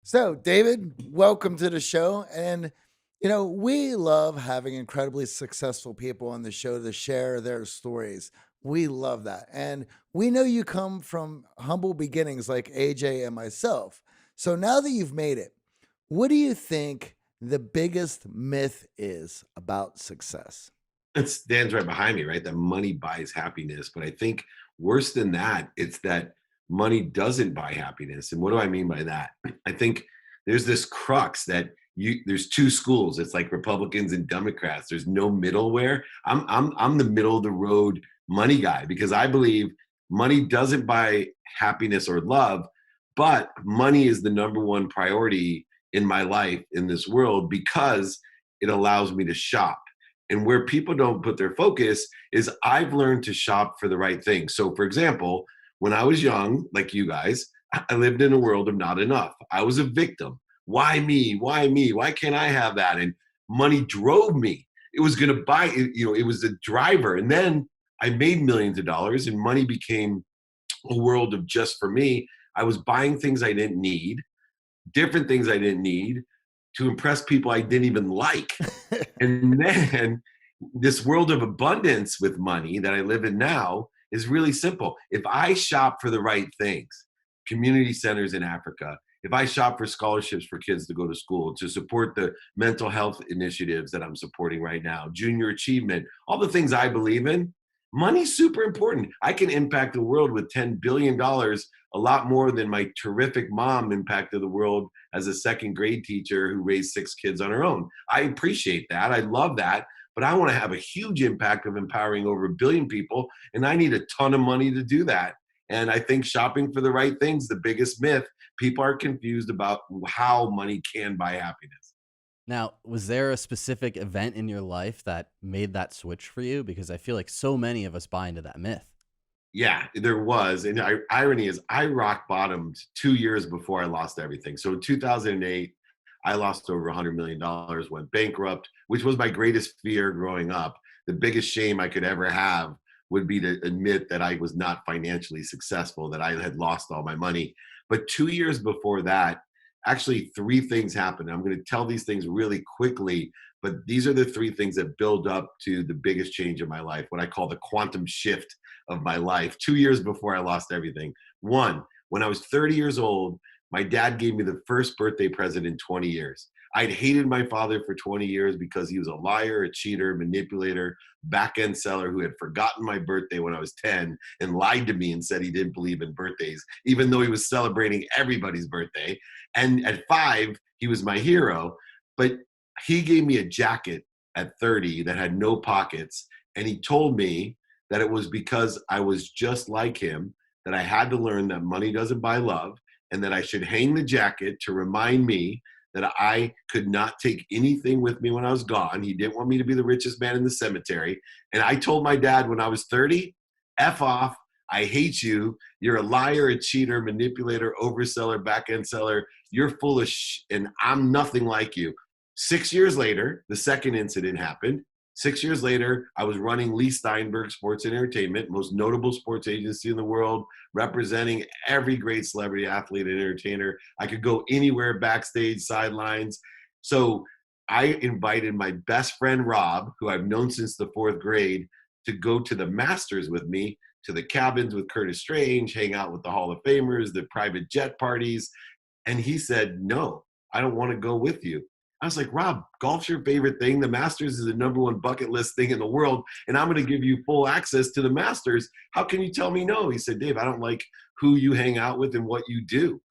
So, David, welcome to the show. And, we love having incredibly successful people on the show to share their stories. We love that. And we know you come from humble beginnings like AJ and myself. So, now that you've made it, what do you think the biggest myth is about success? It stands right behind me, right? That money buys happiness. But I think worse than that, it's that money doesn't buy happiness. And what do I mean by that? I think there's this crux that there's two schools. It's like Republicans and Democrats. There's no middleware. I'm the middle of the road money guy because I believe money doesn't buy happiness or love, but money is the number one priority in my life in this world because it allows me to shop. And where people don't put their focus is I've learned to shop for the right thing. So, for example, when I was young, like you guys, I lived in a world of not enough. I was a victim. Why me? Why me? Why can't I have that? And money drove me. It was going to buy, it was the driver. And then I made millions of dollars and money became a world of just for me. I was buying things I didn't need, different things I didn't need to impress people I didn't even like. And then this world of abundance with money that I live in now is really simple. If I shop for the right things, community centers in Africa, if I shop for scholarships for kids to go to school, to support the mental health initiatives that I'm supporting right now, junior achievement, all the things I believe in, money's super important. I can impact the world with $10 billion, dollars, a lot more than my terrific mom impacted the world as a second grade teacher who raised six kids on her own. I appreciate that. I love that. But I want to have a huge impact of empowering over a billion people. And I need a ton of money to do that. And I think shopping for the right things, the biggest myth, people are confused about how money can buy happiness. Now, was there a specific event in your life that made that switch for you? Because I feel like so many of us buy into that myth. Yeah, there was. And irony is, I rock bottomed 2 years before I lost everything. So in 2008, I lost over $100 million, went bankrupt, which was my greatest fear growing up. The biggest shame I could ever have would be to admit that I was not financially successful, that I had lost all my money. But 2 years before that, actually, three things happened. I'm going to tell these things really quickly, but these are the three things that build up to the biggest change in my life, what I call the quantum shift of my life 2 years before I lost everything. One, when I was 30 years old, my dad gave me the first birthday present in 20 years. I'd hated my father for 20 years because he was a liar, a cheater, manipulator, back end seller who had forgotten my birthday when I was 10 and lied to me and said he didn't believe in birthdays, even though he was celebrating everybody's birthday. And at 5, he was my hero. But he gave me a jacket at 30 that had no pockets. And he told me that it was because I was just like him, that I had to learn that money doesn't buy love, and that I should hang the jacket to remind me that I could not take anything with me when I was gone. He didn't want me to be the richest man in the cemetery. And I told my dad when I was 30, F off. I hate you. You're a liar, a cheater, manipulator, overseller, back end seller. You're full of and I'm nothing like you. 6 years later, the second incident happened. 6 years later, I was running Lee Steinberg Sports and Entertainment, most notable sports agency in the world, representing every great celebrity, athlete, and entertainer. I could go anywhere, backstage, sidelines. So I invited my best friend, Rob, who I've known since the fourth grade, to go to the Masters with me, to the cabins with Curtis Strange, hang out with the Hall of Famers, the private jet parties. And he said, no, I don't want to go with you. I was like, Rob, golf's your favorite thing. The Masters is the number one bucket list thing in the world, and I'm going to give you full access to the Masters. How can you tell me no? He said, Dave, I don't like who you hang out with and what you do.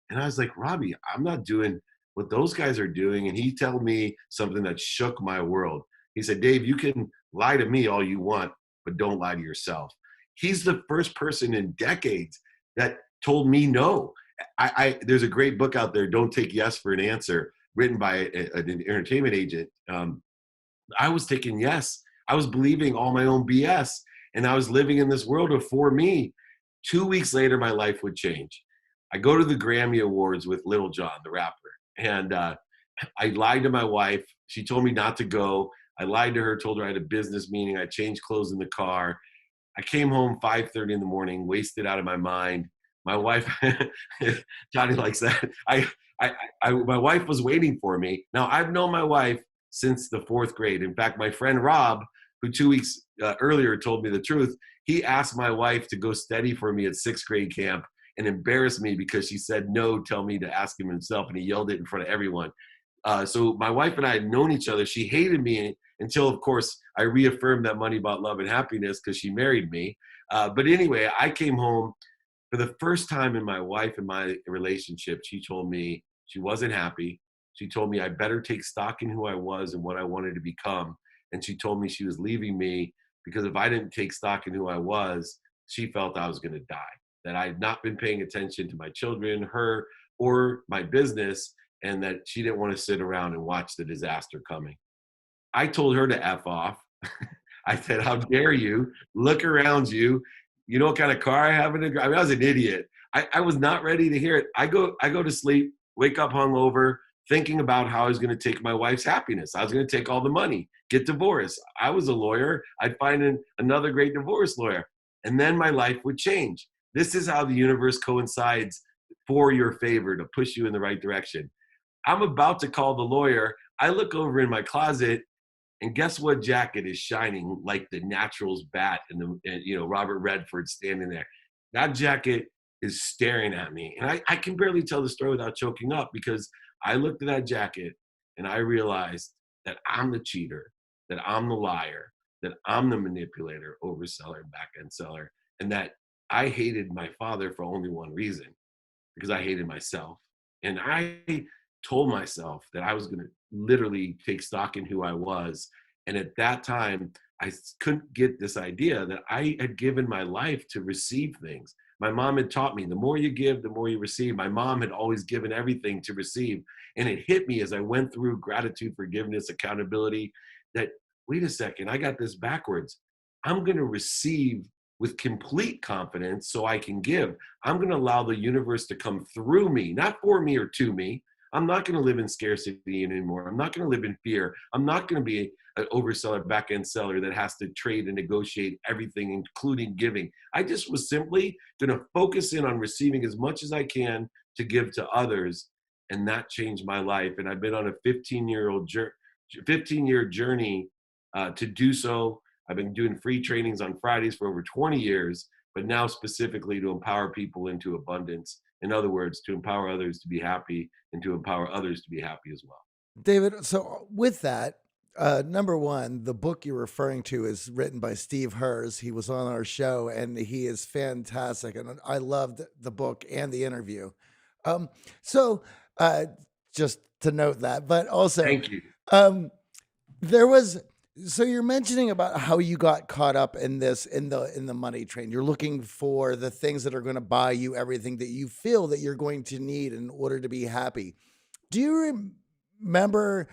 And I was like, Robbie, I'm not doing what those guys are doing. And he told me something that shook my world. He said, Dave, you can lie to me all you want, but don't lie to yourself. He's the first person in decades that told me no. There's a great book out there, Don't Take Yes for an Answer, written by an entertainment agent. I was taking yes. I was believing all my own BS, and I was living in this world of for me. 2 weeks later, my life would change. I go to the Grammy Awards with Little John, the rapper, and I lied to my wife. She told me not to go. I lied to her, told her I had a business meeting. I changed clothes in the car. I came home 5:30 in the morning, wasted out of my mind. My wife, Johnny likes that. My wife was waiting for me. Now I've known my wife since the fourth grade. In fact, my friend Rob, who 2 weeks earlier told me the truth, he asked my wife to go steady for me at sixth grade camp and embarrassed me because she said no, tell me to ask him himself, and he yelled it in front of everyone. So my wife and I had known each other. She hated me until, of course, I reaffirmed that money bought love and happiness because she married me. But anyway, I came home for the first time in my wife and my relationship. She told me she wasn't happy. She told me I better take stock in who I was and what I wanted to become. And she told me she was leaving me because if I didn't take stock in who I was, she felt I was going to die, that I had not been paying attention to my children, her, or my business, and that she didn't want to sit around and watch the disaster coming. I told her to F off. I said, "How dare you? Look around you. You know what kind of car I have in the I mean, I was an idiot. I was not ready to hear it. I go to sleep, wake up hungover, thinking about how I was going to take my wife's happiness. I was going to take all the money, get divorced. I was a lawyer. I'd find another great divorce lawyer. And then my life would change. This is how the universe coincides for your favor to push you in the right direction. I'm about to call the lawyer. I look over in my closet, and guess what jacket is shining like the Naturals bat and Robert Redford standing there. That jacket is staring at me. And I can barely tell the story without choking up because I looked at that jacket and I realized that I'm the cheater, that I'm the liar, that I'm the manipulator, overseller, and back end seller, and that I hated my father for only one reason, because I hated myself. And I told myself that I was going to literally take stock in who I was. And at that time, couldn't get this idea that I had given my life to receive things. My mom had taught me the more you give, the more you receive. My mom had always given everything to receive. And it hit me as I went through gratitude, forgiveness, accountability, that wait a second, I got this backwards. I'm going to receive with complete confidence so I can give. I'm going to allow the universe to come through me, not for me or to me. I'm not going to live in scarcity anymore. I'm not going to live in fear. I'm not going to be an overseller, back end seller that has to trade and negotiate everything, including giving. I just was simply going to focus in on receiving as much as I can to give to others. And that changed my life. And I've been on a 15-year journey to do so. I've been doing free trainings on Fridays for over 20 years, but now specifically to empower people into abundance. In other words, to empower others to be happy and to empower others to be happy as well. David, so with that, number one, the book you're referring to is written by Steve Hers. He was on our show and he is fantastic. And I loved the book and the interview. Um, so uh, just to note that, but also, Thank you. um, there was so you're mentioning about how you got caught up in this in the money train. You're looking for the things that are going to buy you everything that you feel that you're going to need in order to be happy. Do you remember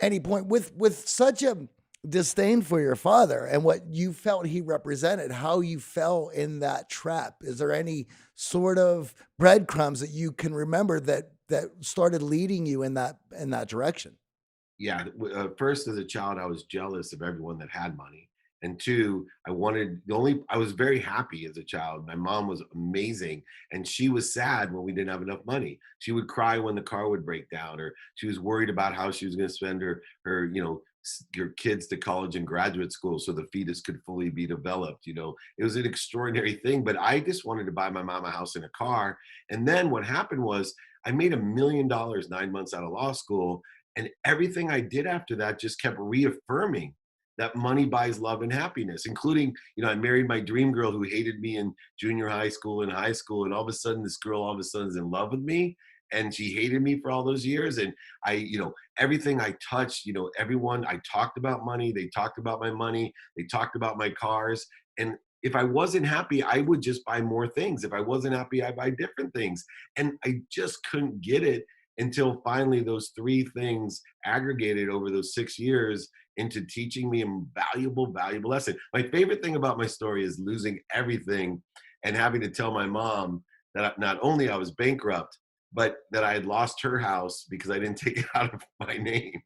any point with such a disdain for your father and what you felt he represented, how you fell in that trap? Is there any sort of breadcrumbs that you can remember that started leading you in that direction? Yeah, first as a child, I was jealous of everyone that had money. And two, I was very happy as a child. My mom was amazing. And she was sad when we didn't have enough money. She would cry when the car would break down, or she was worried about how she was going to spend her kids to college and graduate school so the fetus could fully be developed. It was an extraordinary thing, but I just wanted to buy my mom a house and a car. And then what happened was I made $1 million 9 months out of law school, and everything I did after that just kept reaffirming that money buys love and happiness, including, I married my dream girl who hated me in junior high school and high school. And all of a sudden, this girl all of a sudden is in love with me. And she hated me for all those years. And everything I touched, everyone, I talked about money. They talked about my money. They talked about my cars. And if I wasn't happy, I would just buy more things. If I wasn't happy, I buy different things. And I just couldn't get it until finally those three things aggregated over those 6 years into teaching me a valuable lesson. My favorite thing about my story is losing everything and having to tell my mom that not only I was bankrupt, but that I had lost her house because I didn't take it out of my name.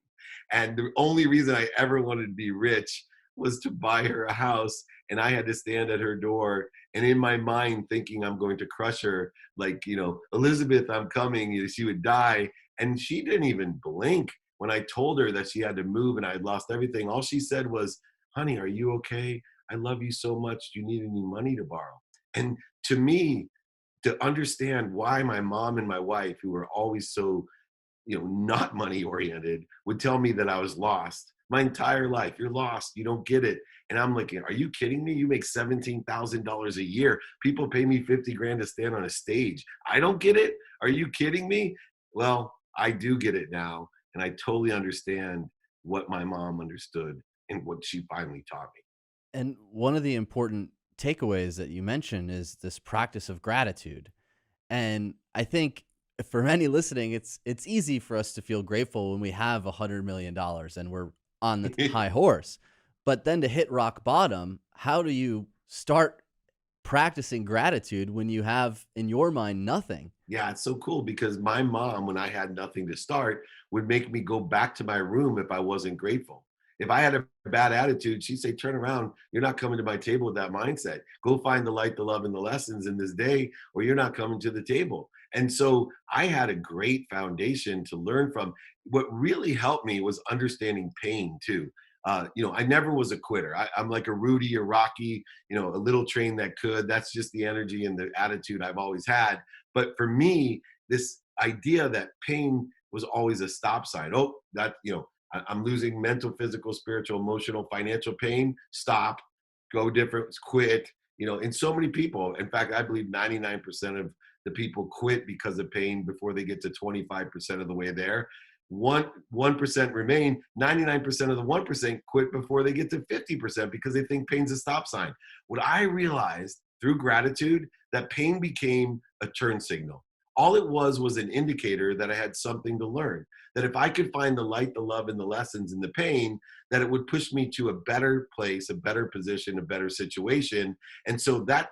And the only reason I ever wanted to be rich was to buy her a house, and I had to stand at her door, and in my mind thinking I'm going to crush her, like, Elizabeth, I'm coming, she would die. And she didn't even blink when I told her that she had to move and I had lost everything. All she said was, honey, are you okay? I love you so much. Do you need any money to borrow? And to me, to understand why my mom and my wife, who were always so, not money oriented, would tell me that I was lost my entire life. You're lost. You don't get it. And I'm like, are you kidding me? You make $17,000 a year. People pay me 50 grand to stand on a stage. I don't get it. Are you kidding me? Well, I do get it now. And I totally understand what my mom understood and what she finally taught me. And one of the important takeaways that you mentioned is this practice of gratitude. And I think for many listening, it's easy for us to feel grateful when we have $100 million and we're on the high horse. But then to hit rock bottom, how do you start practicing gratitude when you have in your mind nothing? Yeah, it's so cool because my mom, when I had nothing to start, would make me go back to my room if I wasn't grateful. If I had a bad attitude, she'd say, turn around. You're not coming to my table with that mindset. Go find the light, the love, and the lessons in this day, or you're not coming to the table. And so I had a great foundation to learn from. What really helped me was understanding pain too. I never was a quitter. I'm like a Rudy or Rocky, a little train that could. That's just the energy and the attitude I've always had. But for me, this idea that pain was always a stop sign. Oh, I'm losing mental, physical, spiritual, emotional, financial pain. Stop, go different, quit. And so many people, in fact, I believe 99% of the people quit because of pain before they get to 25% of the way there. 1% remain. 99% of the 1% quit before they get to 50% because they think pain's a stop sign. What I realized through gratitude, that pain became a turn signal. All it was an indicator that I had something to learn. That if I could find the light, the love, and the lessons in the pain, that it would push me to a better place, a better position, a better situation. And so that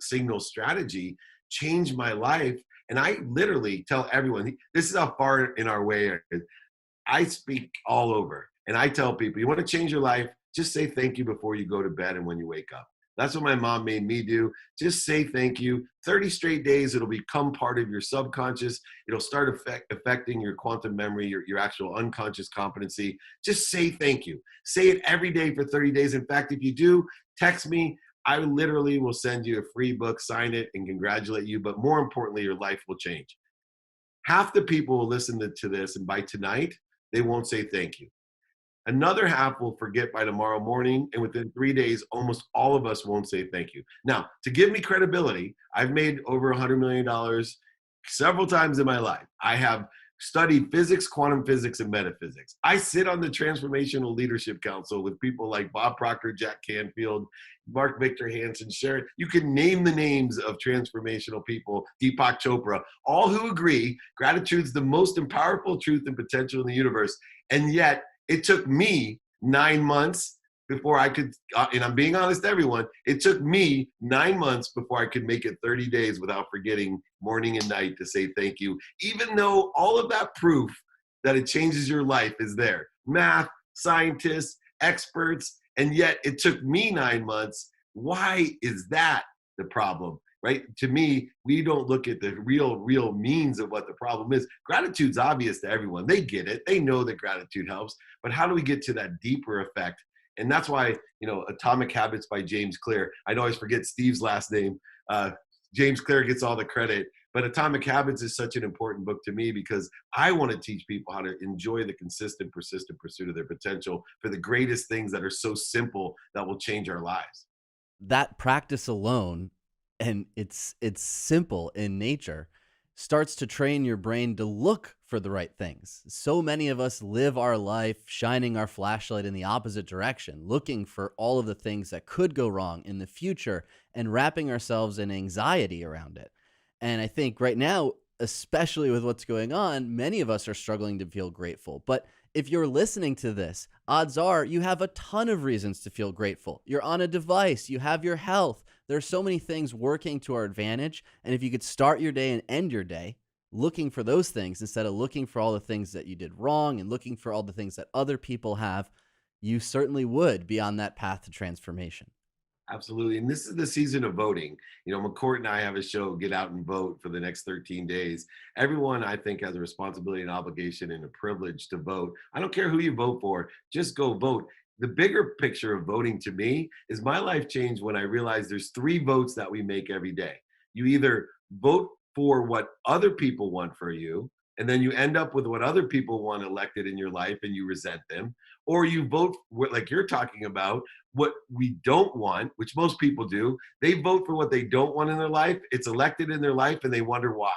signal strategy changed my life. And I literally tell everyone, this is how far in our way I speak all over. And I tell people, you want to change your life, just say thank you before you go to bed and when you wake up. That's what my mom made me do. Just say thank you. 30 straight days, it'll become part of your subconscious. It'll start affecting your quantum memory, your actual unconscious competency. Just say thank you. Say it every day for 30 days. In fact, if you do, text me. I literally will send you a free book, sign it, and congratulate you. But more importantly, your life will change. Half the people will listen to this, and by tonight, they won't say thank you. Another half will forget by tomorrow morning, and within 3 days, almost all of us won't say thank you. Now, to give me credibility, I've made over $100 million several times in my life. I have studied physics, quantum physics, and metaphysics. I sit on the Transformational Leadership Council with people like Bob Proctor, Jack Canfield, Mark Victor Hansen, Sharon. You can name the names of transformational people, Deepak Chopra, all who agree gratitude's the most powerful truth and potential in the universe. And yet, it took me 9 months before I could, and I'm being honest, everyone, it took me 9 months before I could make it 30 days without forgetting morning and night to say thank you, even though all of that proof that it changes your life is there. Math, scientists, experts, and yet it took me 9 months. Why is that the problem? Right? To me, we don't look at the real means of what the problem is. Gratitude's obvious to everyone. They get it. They know that gratitude helps. But how do we get to that deeper effect? And that's why, Atomic Habits by James Clear. I always forget Steve's last name. James Clear gets all the credit. But Atomic Habits is such an important book to me because I want to teach people how to enjoy the consistent, persistent pursuit of their potential for the greatest things that are so simple that will change our lives. That practice alone, and it's simple in nature, starts to train your brain to look for the right things. So many of us live our life shining our flashlight in the opposite direction, looking for all of the things that could go wrong in the future and wrapping ourselves in anxiety around it. And I think right now, especially with what's going on, many of us are struggling to feel grateful. But if you're listening to this, odds are you have a ton of reasons to feel grateful. You're on a device, you have your health. There are so many things working to our advantage. And if you could start your day and end your day looking for those things instead of looking for all the things that you did wrong and looking for all the things that other people have, you certainly would be on that path to transformation. Absolutely. And this is the season of voting. McCourt and I have a show, Get Out and Vote, for the next 13 days. Everyone, I think, has a responsibility and obligation and a privilege to vote. I don't care who you vote for, just go vote. The bigger picture of voting to me is my life changed when I realized there's three votes that we make every day. You either vote for what other people want for you, and then you end up with what other people want elected in your life and you resent them, or you vote like you're talking about, what we don't want, which most people do. They vote for what they don't want in their life. It's elected in their life and they wonder why.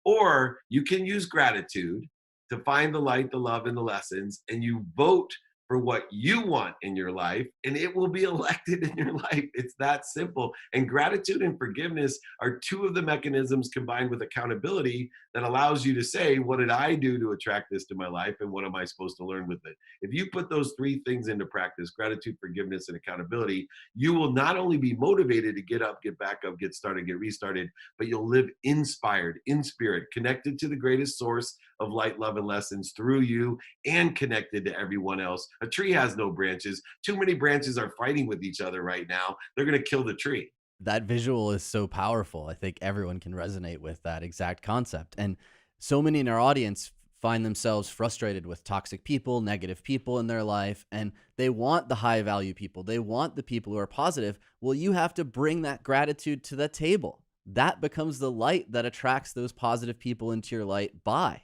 Or you can use gratitude to find the light, the love, and the lessons, and you vote for what you want in your life, and it will be elected in your life. It's that simple. And gratitude and forgiveness are two of the mechanisms combined with accountability that allows you to say, what did I do to attract this to my life, and what am I supposed to learn with it? If you put those three things into practice, gratitude, forgiveness, and accountability, you will not only be motivated to get up, get back up, get started, get restarted, but you'll live inspired, in spirit, connected to the greatest source of light, love, and lessons through you, and connected to everyone else. A tree has no branches. Too many branches are fighting with each other right now. They're going to kill the tree. That visual is so powerful. I think everyone can resonate with that exact concept. And so many in our audience find themselves frustrated with toxic people, negative people in their life, and they want the high value people. They want the people who are positive. Well, you have to bring that gratitude to the table. That becomes the light that attracts those positive people into your light by.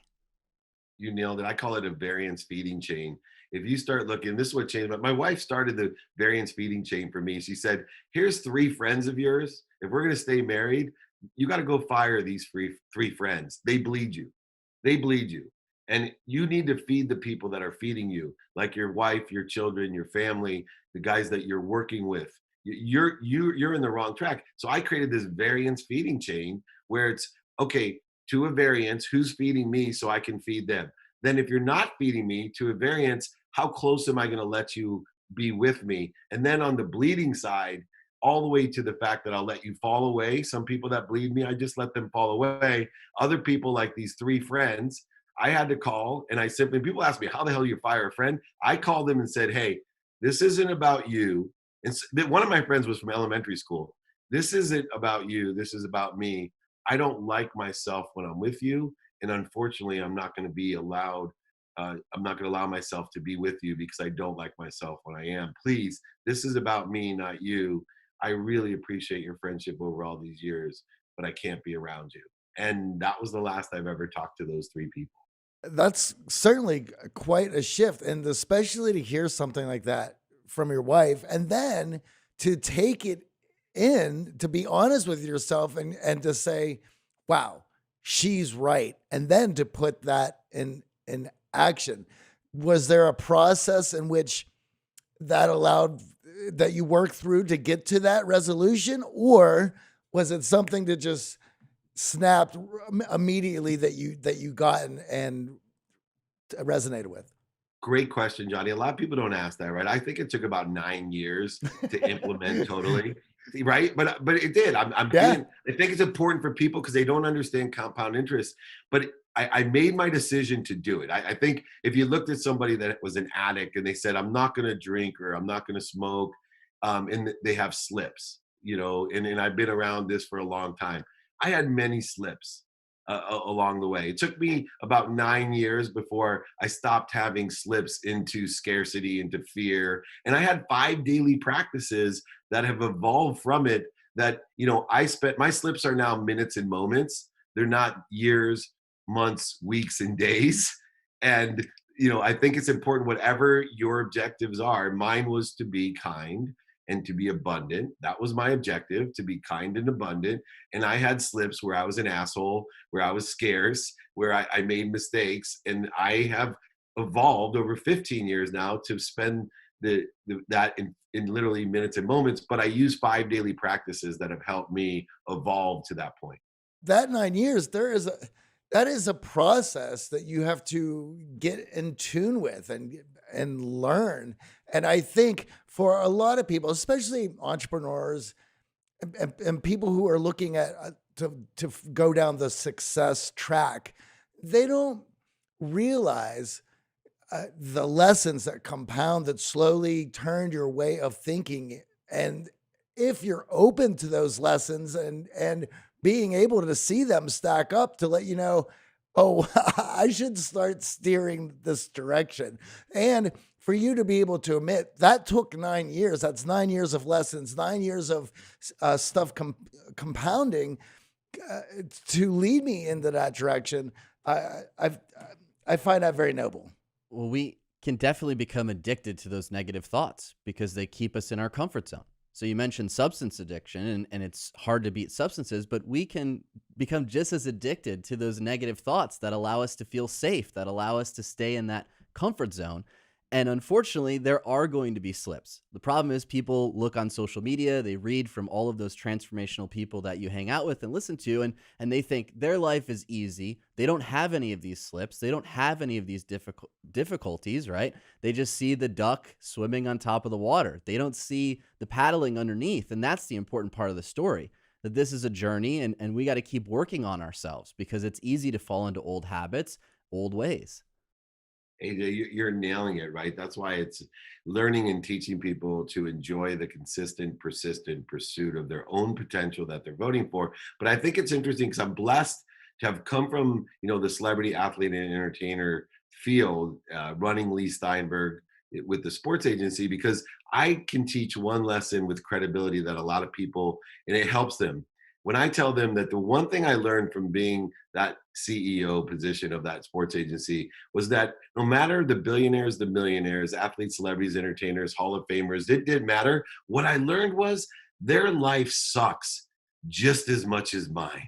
You nailed it. I call it a variance feeding chain. If you start looking, this is what changed. But my wife started the variance feeding chain for me. She said, here's three friends of yours. If we're going to stay married, you got to go fire these three friends. They bleed you. They bleed you. And you need to feed the people that are feeding you, like your wife, your children, your family, the guys that you're working with. You're in the wrong track. So I created this variance feeding chain where it's okay, to a variance, who's feeding me so I can feed them? Then if you're not feeding me, to a variance, how close am I going to let you be with me? And then on the bleeding side, all the way to the fact that I'll let you fall away. Some people that bleed me, I just let them fall away. Other people, like these three friends, I had to call, and I simply, people ask me, how the hell do you fire a friend? I called them and said, hey, this isn't about you. And one of my friends was from elementary school. This isn't about you. This is about me. I don't like myself when I'm with you. And unfortunately, I'm not going to be allowed. I'm not going to allow myself to be with you because I don't like myself when I am. Please, this is about me, not you. I really appreciate your friendship over all these years, but I can't be around you. And that was the last I've ever talked to those three people. That's certainly quite a shift. And especially to hear something like that from your wife and then to take it in, to be honest with yourself and to say, wow, she's right. And then to put that in action. Was there a process in which that allowed that you worked through to get to that resolution? Or was it something that just snapped immediately that you got and resonated with? Great question, Johnny. A lot of people don't ask that, right? I think it took about 9 years to implement totally, right? But it did. Yeah. I think it's important for people because they don't understand compound interest. But I made my decision to do it. I think if you looked at somebody that was an addict and they said, I'm not going to drink or I'm not going to smoke, and they have slips, and I've been around this for a long time. I had many slips along the way. It took me about 9 years before I stopped having slips into scarcity, into fear. And I had 5 daily practices that have evolved from it that, I spent, my slips are now minutes and moments. They're not years, months, weeks, and days. And, I think it's important, whatever your objectives are. Mine was to be kind and to be abundant. That was my objective, to be kind and abundant. And I had slips where I was an asshole, where I was scarce, where I made mistakes. And I have evolved over 15 years now to spend that in literally minutes and moments. But I use 5 daily practices that have helped me evolve to that point. That 9 years, that is a process that you have to get in tune with and learn. And I think for a lot of people, especially entrepreneurs and people who are looking at go down the success track, they don't realize the lessons that compound that slowly turned your way of thinking. And if you're open to those lessons and being able to see them stack up to let you know, oh, I should start steering this direction. And for you to be able to admit that took 9 years, that's 9 years of lessons, 9 years of stuff compounding uh, to lead me into that direction. I I find that very noble. Well, we can definitely become addicted to those negative thoughts because they keep us in our comfort zone. So you mentioned substance addiction, and it's hard to beat substances, but we can become just as addicted to those negative thoughts that allow us to feel safe, that allow us to stay in that comfort zone. And unfortunately, there are going to be slips. The problem is people look on social media, they read from all of those transformational people that you hang out with and listen to, and they think their life is easy. They don't have any of these slips. They don't have any of these difficulties, right? They just see the duck swimming on top of the water. They don't see the paddling underneath. And that's the important part of the story, that this is a journey, and we got to keep working on ourselves because it's easy to fall into old habits, old ways. AJ, you're nailing it, right? That's why it's learning and teaching people to enjoy the consistent, persistent pursuit of their own potential that they're voting for. But I think it's interesting because I'm blessed to have come from, the celebrity athlete and entertainer field, running Lee Steinberg with the sports agency, because I can teach one lesson with credibility that a lot of people, and it helps them. When I tell them that the one thing I learned from being that CEO position of that sports agency was that no matter the billionaires, the millionaires, athletes, celebrities, entertainers, Hall of Famers, it didn't matter. What I learned was their life sucks just as much as mine.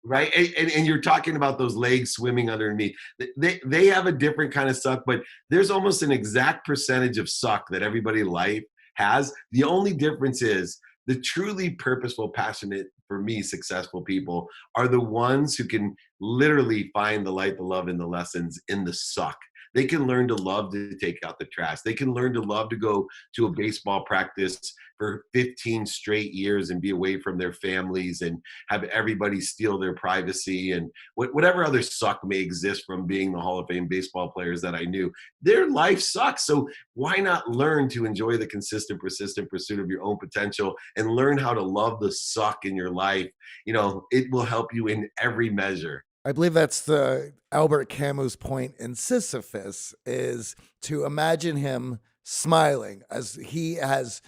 Right. And you're talking about those legs swimming underneath. They have a different kind of suck, but there's almost an exact percentage of suck that everybody life has. The only difference is the truly purposeful, passionate, for me, successful people are the ones who can literally find the light, the love, and the lessons in the suck. They can learn to love to take out the trash. They can learn to love to go to a baseball practice for 15 straight years and be away from their families and have everybody steal their privacy and whatever other suck may exist from being the Hall of Fame baseball players that I knew. Their life sucks. So why not learn to enjoy the consistent, persistent pursuit of your own potential and learn how to love the suck in your life? It will help you in every measure. I believe that's the Albert Camus' point in Sisyphus is to imagine him smiling as he has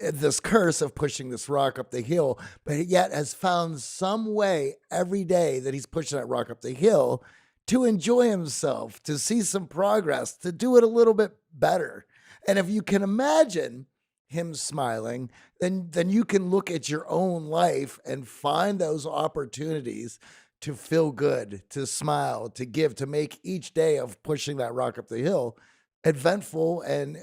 this curse of pushing this rock up the hill, but yet has found some way every day that he's pushing that rock up the hill to enjoy himself, to see some progress, to do it a little bit better. And if you can imagine him smiling, then you can look at your own life and find those opportunities to feel good, to smile, to give, to make each day of pushing that rock up the hill eventful and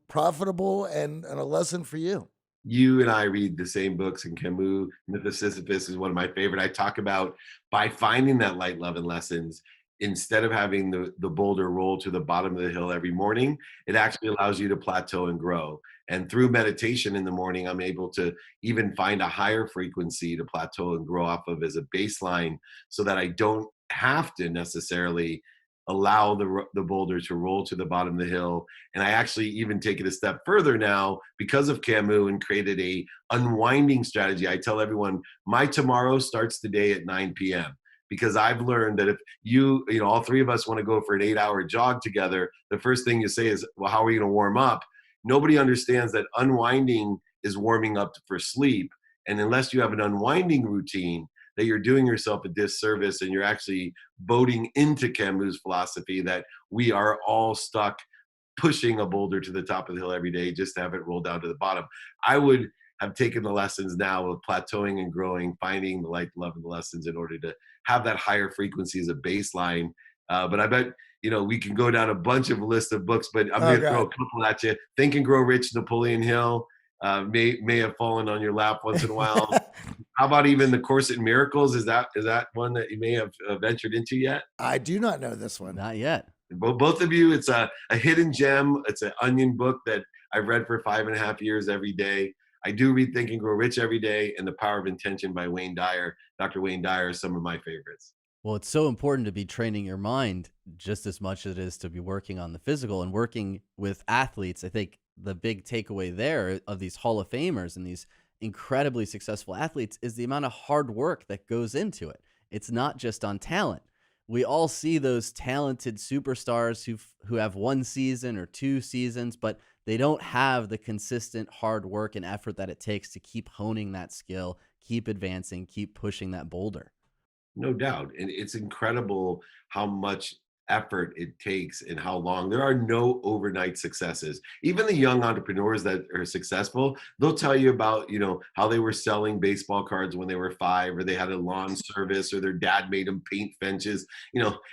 profitable and a lesson for you. You and I read the same books, and Camus, Myth of Sisyphus is one of my favorite. I talk about by finding that light, love, and lessons, instead of having the boulder roll to the bottom of the hill every morning, it actually allows you to plateau and grow. And through meditation in the morning, I'm able to even find a higher frequency to plateau and grow off of as a baseline so that I don't have to necessarily allow the boulder to roll to the bottom of the hill. And I actually even take it a step further now because of Camus and created a unwinding strategy. I tell everyone my tomorrow starts today at 9 p.m. because I've learned that if all three of us want to go for an 8-hour jog together, the first thing you say is, well, how are we going to warm up? Nobody understands that unwinding is warming up for sleep. And unless you have an unwinding routine, that you're doing yourself a disservice and you're actually boating into Camus' philosophy that we are all stuck pushing a boulder to the top of the hill every day just to have it roll down to the bottom. I would have taken the lessons now of plateauing and growing, finding the light, love, and the lessons in order to have that higher frequency as a baseline. But I bet, we can go down a bunch of list of books, but I'm Oh going to throw a God. couple at you. Think and Grow Rich, Napoleon Hill, may have fallen on your lap once in a while. How about even The Course in Miracles? Is that one that you may have ventured into yet? I do not know this one. Not yet. Both of you, it's a hidden gem. It's an onion book that I've read for 5.5 years every day. I do read Think and Grow Rich every day, and The Power of Intention by Wayne Dyer. Dr. Wayne Dyer is some of my favorites. Well, it's so important to be training your mind just as much as it is to be working on the physical and working with athletes. I think the big takeaway there of these Hall of Famers and these incredibly successful athletes is the amount of hard work that goes into it. It's not just on talent. We all see those talented superstars who have one season or two seasons, but they don't have the consistent hard work and effort that it takes to keep honing that skill, keep advancing, keep pushing that boulder. No doubt. And it's incredible how much effort it takes and how long. There are no overnight successes. Even the young entrepreneurs that are successful, they'll tell you about, how they were selling baseball cards when they were 5, or they had a lawn service, or their dad made them paint fences.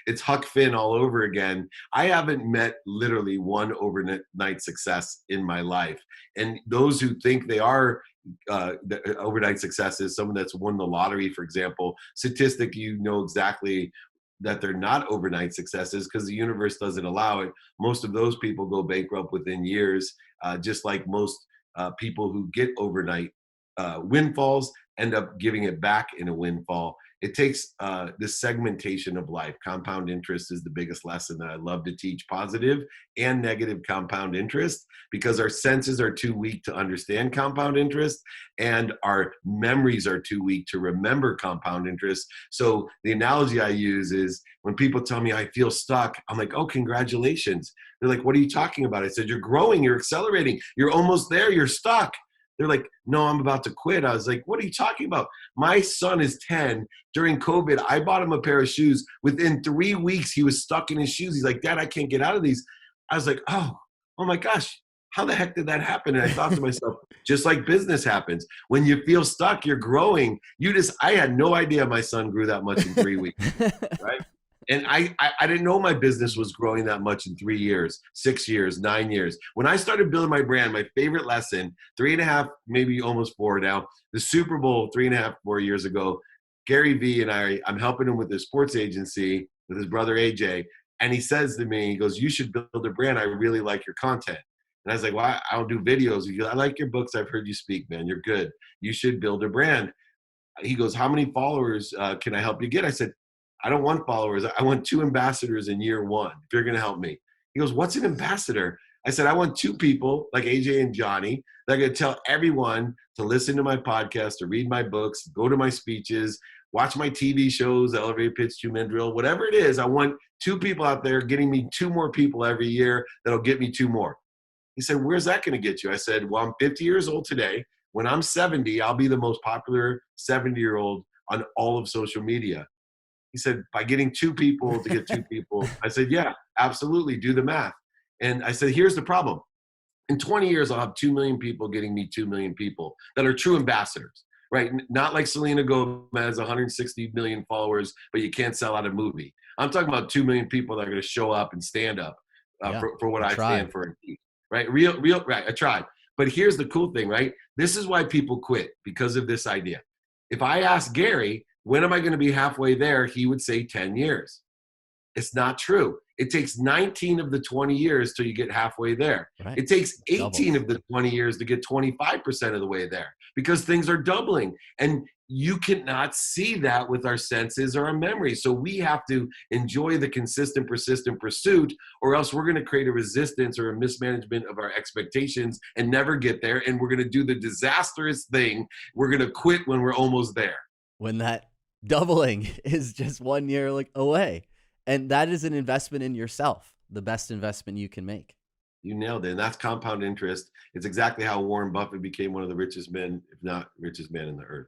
It's Huck Finn all over again. I haven't met literally one overnight success in my life. And those who think they are the overnight success is someone that's won the lottery, for example, statistic, exactly that they're not overnight successes because the universe doesn't allow it. Most of those people go bankrupt within years, just like most people who get overnight windfalls end up giving it back in a windfall. It takes this segmentation of life. Compound interest is the biggest lesson that I love to teach, positive and negative compound interest, because our senses are too weak to understand compound interest and our memories are too weak to remember compound interest. So the analogy I use is when people tell me I feel stuck, I'm like, oh, congratulations. They're like, what are you talking about? I said, you're growing, you're accelerating, you're almost there, you're stuck. They're like, no, I'm about to quit. I was like, what are you talking about? My son is 10. During COVID, I bought him a pair of shoes. Within 3 weeks, he was stuck in his shoes. He's like, Dad, I can't get out of these. I was like, oh my gosh, how the heck did that happen? And I thought to myself, just like business happens, when you feel stuck, you're growing. I had no idea my son grew that much in 3 weeks, right? And I didn't know my business was growing that much in 3 years, 6 years, 9 years. When I started building my brand, my favorite lesson, 3.5, maybe almost 4 now, the Super Bowl 3.5, 4 years ago, Gary Vee and I'm helping him with his sports agency with his brother AJ. And he says to me, he goes, you should build a brand. I really like your content. And I was like, well, I don't do videos. He goes, I like your books. I've heard you speak, man. You're good. You should build a brand. He goes, how many followers can I help you get? I said, I don't want followers. I want 2 ambassadors in year 1, if you're going to help me. He goes, what's an ambassador? I said, I want 2 people like AJ and Johnny that are going to tell everyone to listen to my podcast, to read my books, go to my speeches, watch my TV shows, the elevator pitch, 2-minute drill, whatever it is. I want 2 people out there getting me 2 more people every year that'll get me 2 more. He said, where's that going to get you? I said, well, I'm 50 years old today. When I'm 70, I'll be the most popular 70-year-old on all of social media. He said, by getting 2 people to get 2 people. I said, yeah, absolutely. Do the math. And I said, here's the problem. In 20 years, I'll have 2 million people getting me 2 million people that are true ambassadors, right? Not like Selena Gomez, 160 million followers, but you can't sell out a movie. I'm talking about 2 million people that are going to show up and stand up Yeah, for what a I tribe. stand for and teach, right? Real, right? A tribe. But here's the cool thing, right? This is why people quit, because of this idea. If I ask Gary, when am I going to be halfway there? He would say 10 years. It's not true. It takes 19 of the 20 years till you get halfway there. Right. It takes It 18 doubles. of the 20 years to get 25% of the way there, because things are doubling. And you cannot see that with our senses or our memory. So we have to enjoy the consistent, persistent pursuit, or else we're going to create a resistance or a mismanagement of our expectations and never get there. And we're going to do the disastrous thing. We're going to quit when we're almost there. When that doubling is just 1 year away. And that is an investment in yourself, the best investment you can make. You nailed it. And that's compound interest. It's exactly how Warren Buffett became one of the richest men, if not richest man in the earth.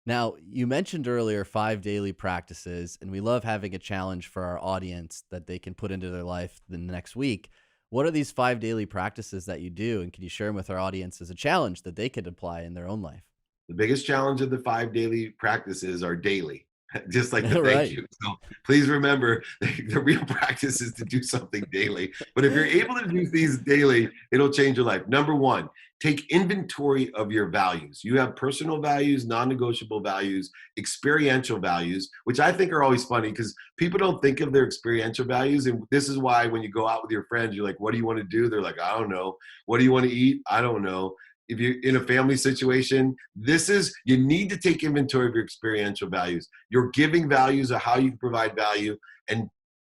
Now, you mentioned earlier 5 daily practices, and we love having a challenge for our audience that they can put into their life the next week. What are these 5 daily practices that you do? And can you share them with our audience as a challenge that they could apply in their own life? The biggest challenge of the 5 daily practices are daily, just like the thank Right. you. So please remember, the real practice is to do something daily. But if you're able to do these daily, it'll change your life. Number 1, take inventory of your values. You have personal values, non-negotiable values, experiential values, which I think are always funny because people don't think of their experiential values. And this is why when you go out with your friends, you're like, what do you want to do? They're like, I don't know. What do you want to eat? I don't know. if you're in a family situation, you need to take inventory of your experiential values. Your giving values are how you can provide value, and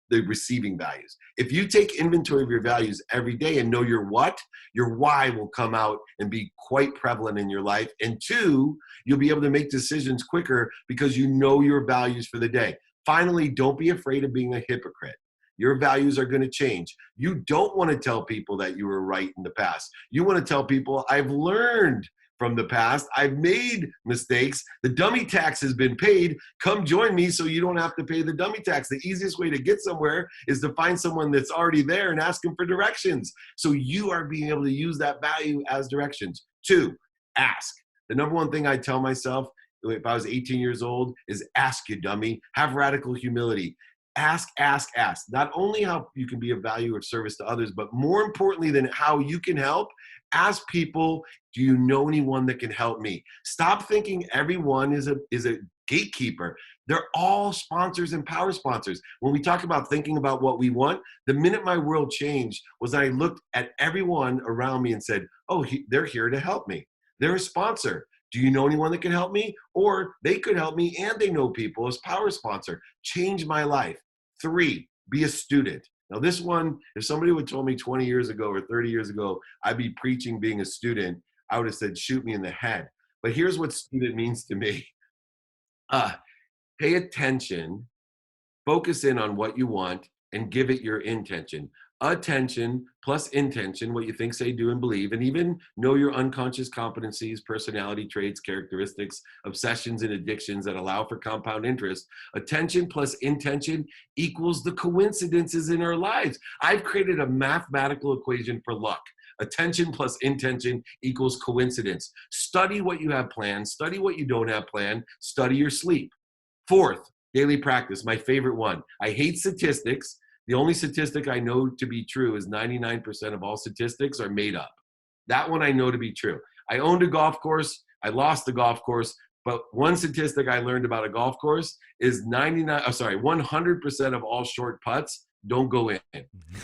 the receiving values. If you take inventory of your values every day and know your why will come out and be quite prevalent in your life. And two, you'll be able to make decisions quicker because you know your values for the day. Finally, don't be afraid of being a hypocrite. Your values are going to change. You don't want to tell people that you were right in the past. You want to tell people, I've learned from the past. I've made mistakes. The dummy tax has been paid. Come join me so you don't have to pay the dummy tax. The easiest way to get somewhere is to find someone that's already there and ask them for directions. So you are being able to use that value as directions. Two, ask. The number one thing I tell myself if I was 18 years old is ask, you dummy. Have radical humility. Ask, ask, ask. Not only how you can be of value or service to others, but more importantly than how you can help, ask people, do you know anyone that can help me? Stop thinking everyone is a gatekeeper. They're all sponsors and power sponsors. When we talk about thinking about what we want, the minute my world changed was I looked at everyone around me and said, oh, they're here to help me. They're a sponsor. Do you know anyone that can help me? Or they could help me and they know people as power sponsor. Change my life. Three, be a student. Now this one, if somebody would have told me 20 years ago or 30 years ago, I'd be preaching being a student, I would have said, shoot me in the head. But here's what student means to me. Pay attention, focus in on what you want, and give it your intention. Attention plus intention, what you think, say, do, and believe, and even know your unconscious competencies, personality traits, characteristics, obsessions, and addictions that allow for compound interest. Attention plus intention equals the coincidences in our lives. I've created a mathematical equation for luck. Attention plus intention equals coincidence. Study what you have planned, study what you don't have planned, study your sleep. Fourth, daily practice, my favorite one. I hate statistics. The only statistic I know to be true is 99% of all statistics are made up. That one I know to be true. I owned a golf course. I lost the golf course. But one statistic I learned about a golf course is 100% of all short putts don't go in.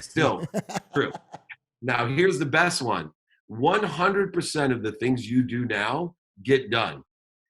Still true. Now, here's the best one. 100% of the things you do now get done.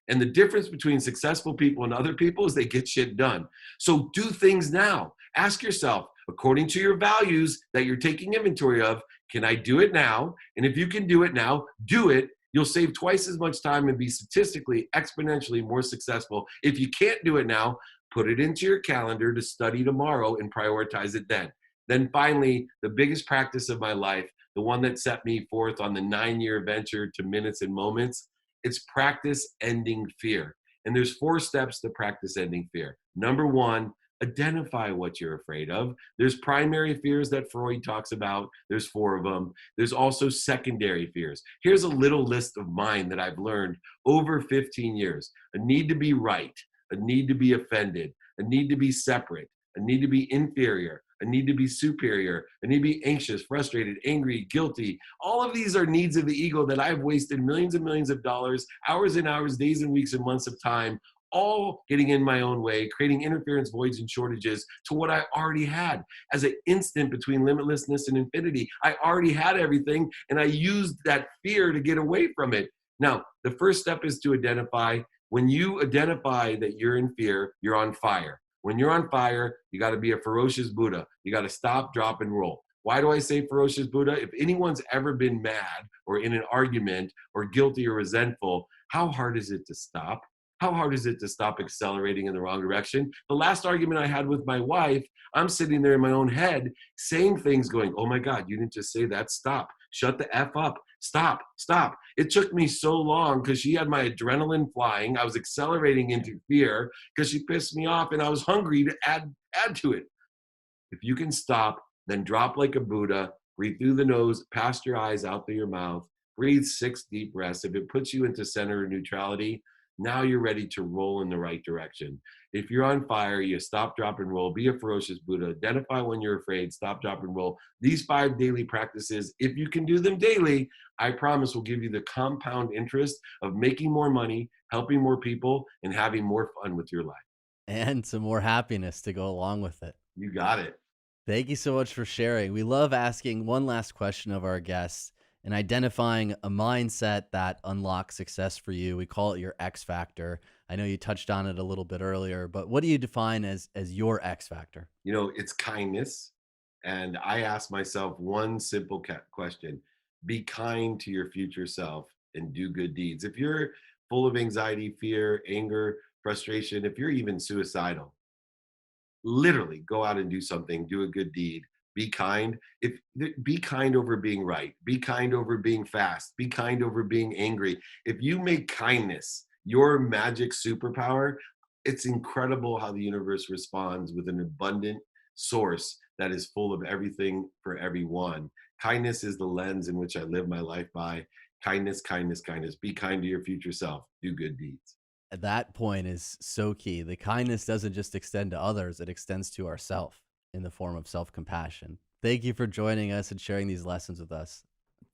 And the difference between successful people and other people is they get shit done. So do things now. Ask yourself, according to your values that you're taking inventory of, can I do it now? And if you can do it now, do it. You'll save twice as much time and be statistically exponentially more successful. If you can't do it now, put it into your calendar to study tomorrow and prioritize it then. Then finally, the biggest practice of my life, the one that set me forth on the 9-year venture to minutes and moments, it's practice ending fear. And there's 4 steps to practice ending fear. Number 1, identify what you're afraid of. There's primary fears that Freud talks about. There's 4 of them. There's also secondary fears. Here's a little list of mine that I've learned over 15 years. A need to be right, a need to be offended, a need to be separate, a need to be inferior, a need to be superior, a need to be anxious, frustrated, angry, guilty. All of these are needs of the ego that I've wasted millions and millions of dollars, hours and hours, days and weeks and months of time, all getting in my own way, creating interference, voids, and shortages to what I already had. As an instant between limitlessness and infinity, I already had everything, and I used that fear to get away from it. Now, the first step is to identify. When you identify that you're in fear, you're on fire. When you're on fire, you got to be a ferocious Buddha. You got to stop, drop, and roll. Why do I say ferocious Buddha? If anyone's ever been mad or in an argument or guilty or resentful, how hard is it to stop? How hard is it to stop accelerating in the wrong direction? The last argument I had with my wife, I'm sitting there in my own head saying things going, oh my God, you didn't just say that. Stop. Shut the F up. Stop. Stop. It took me so long because she had my adrenaline flying. I was accelerating into fear because she pissed me off and I was hungry to add to it. If you can stop, then drop like a Buddha, breathe through the nose, past your eyes, out through your mouth, breathe 6 deep breaths. If it puts you into center or neutrality, now you're ready to roll in the right direction. If you're on fire, you stop, drop, and roll. Be a ferocious Buddha. Identify when you're afraid. Stop, drop, and roll. These 5 daily practices, if you can do them daily, I promise will give you the compound interest of making more money, helping more people, and having more fun with your life. And some more happiness to go along with it. You got it. Thank you so much for sharing. We love asking one last question of our guests, and identifying a mindset that unlocks success for you. We call it your X factor. I know you touched on it a little bit earlier, but what do you define as your X factor? It's kindness. And I ask myself one simple question: be kind to your future self and do good deeds. If you're full of anxiety, fear, anger, frustration, if you're even suicidal, literally go out and do something, do a good deed, be kind. Be kind over being right, be kind over being fast, be kind over being angry. If you make kindness your magic superpower, it's incredible how the universe responds with an abundant source that is full of everything for everyone. Kindness is the lens in which I live my life by. Kindness, kindness, kindness. Be kind to your future self, do good deeds. That point is so key. The kindness doesn't just extend to others, it extends to ourself in the form of self-compassion. Thank you for joining us and sharing these lessons with us.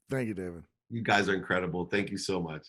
Thank you, David. You guys are incredible. Thank you so much.